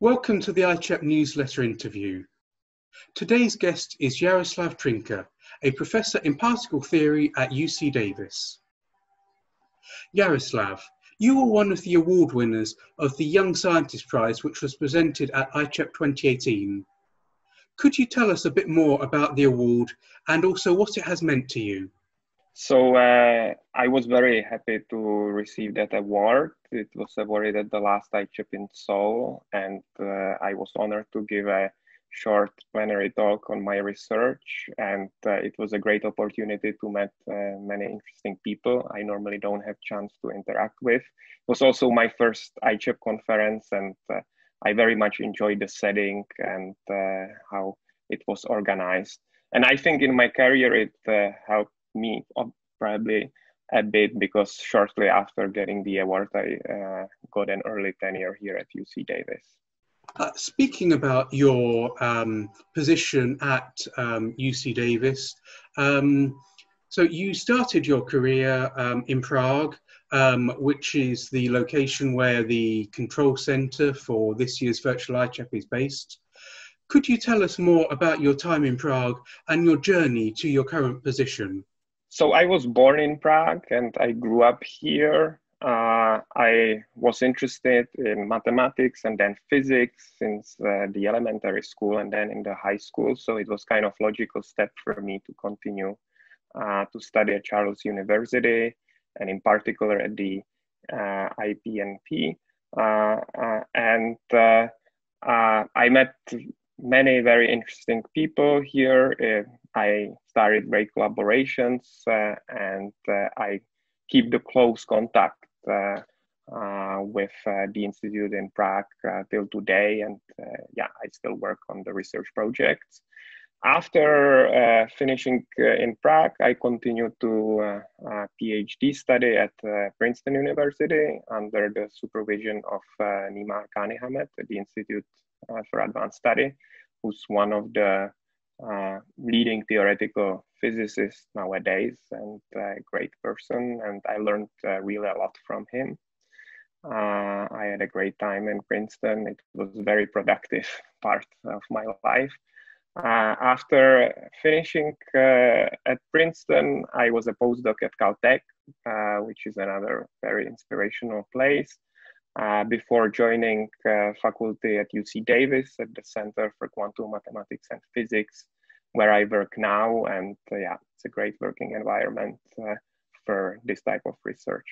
Welcome to the iChap newsletter interview. Today's guest is Jaroslav Trinka, a professor in particle theory at UC Davis. Jaroslav, you were one of the award winners of the Young Scientist Prize, which was presented at iChap 2018. Could you tell us a bit more about the award and also what it has meant to you? So I was very happy to receive that award. It was awarded at the last iChap in Seoul, and I was honored to give a short plenary talk on my research. And it was a great opportunity to meet many interesting people I normally don't have chance to interact with. It was also my first iChap conference, and I very much enjoyed the setting and how it was organized. And I think in my career, it helped me probably a bit, because shortly after getting the award, I got an early tenure here at UC Davis. Speaking about your position at UC Davis, so you started your career in Prague, which is the location where the control center for this year's Virtual iChap is based. Could you tell us more about your time in Prague and your journey to your current position? So I was born in Prague and I grew up here. I was interested in mathematics and then physics since the elementary school and then in the high school. So it was kind of logical step for me to continue to study at Charles University, and in particular at the IPNP. I met many very interesting people here. I started great collaborations and I keep the close contact with the Institute in Prague till today. And I still work on the research projects. After finishing in Prague, I continued to PhD study at Princeton University under the supervision of Nima Kanihamet at the Institute for Advanced Study, who's one of the leading theoretical physicists nowadays and a great person. And I learned really a lot from him. I had a great time in Princeton. It was a very productive part of my life. After finishing at Princeton, I was a postdoc at Caltech, which is another very inspirational place. Before joining faculty at UC Davis at the Center for Quantum Mathematics and Physics, where I work now. And it's a great working environment for this type of research.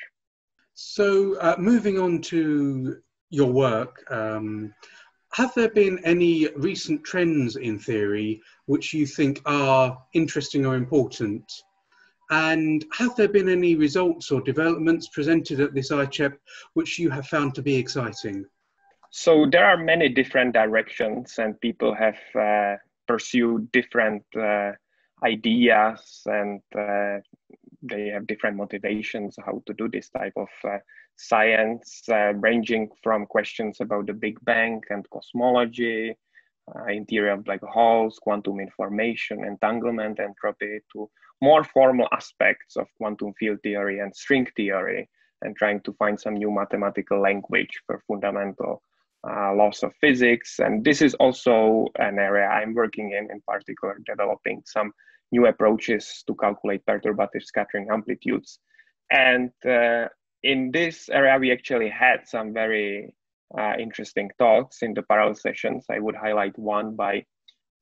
So moving on to your work, have there been any recent trends in theory which you think are interesting or important? And have there been any results or developments presented at this iChap which you have found to be exciting? So there are many different directions, and people have pursued different ideas, and they have different motivations how to do this type of science, ranging from questions about the Big Bang and cosmology, interior of black holes, quantum information, entanglement, entropy, to more formal aspects of quantum field theory and string theory, and trying to find some new mathematical language for fundamental laws of physics. And this is also an area I'm working in particular, developing some new approaches to calculate perturbative scattering amplitudes. And in this area, we actually had some very interesting talks in the parallel sessions. I would highlight one by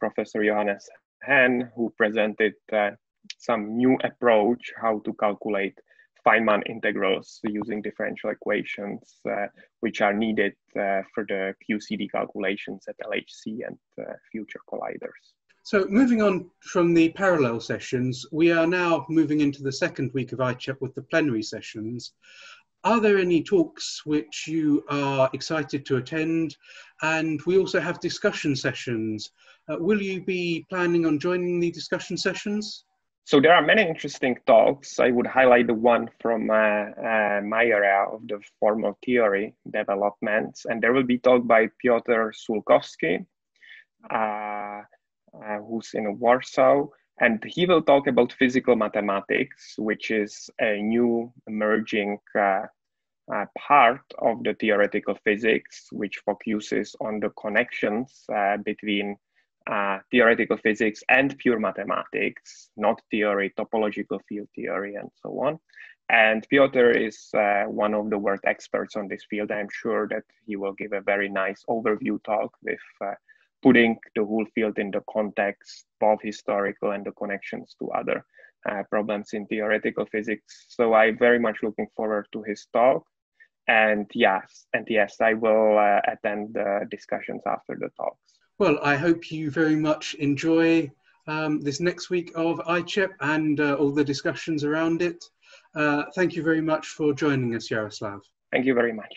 Professor Johannes Hahn, who presented some new approach how to calculate Feynman integrals using differential equations, which are needed for the QCD calculations at LHC and future colliders. So moving on from the parallel sessions, we are now moving into the second week of iChap with the plenary sessions. Are there any talks which you are excited to attend? And we also have discussion sessions. Will you be planning on joining the discussion sessions? So there are many interesting talks. I would highlight the one from my area of the formal theory developments. And there will be talk by Piotr Sulkowski, who's in Warsaw. And he will talk about physical mathematics, which is a new emerging part of the theoretical physics, which focuses on the connections between theoretical physics and pure mathematics, not theory, topological field theory, and so on. And Piotr is one of the world experts on this field. I'm sure that he will give a very nice overview talk with putting the whole field in the context, both historical and the connections to other problems in theoretical physics. So I'm very much looking forward to his talk. And yes, I will attend the discussions after the talks. Well, I hope you very much enjoy this next week of iChep and all the discussions around it. Thank you very much for joining us, Jaroslav. Thank you very much.